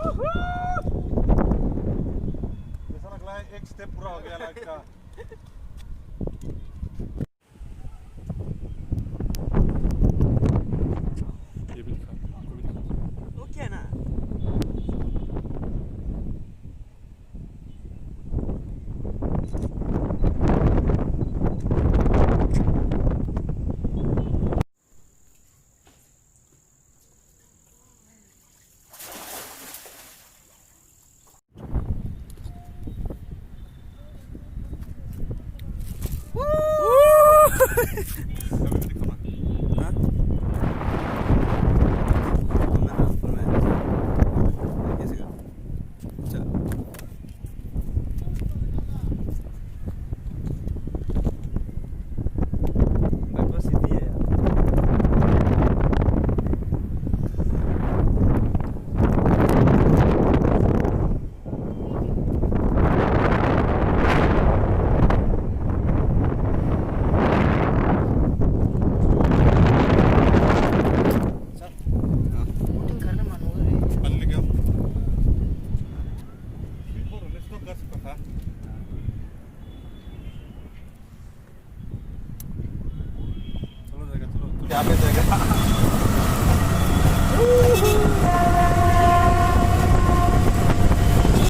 ऐसा लग रहा है एक स्टेप पूरा हो गया लाइफ का। ये भी दिखा, वो भी दिखा। ओके है ना? यहाँ पे जाएगा।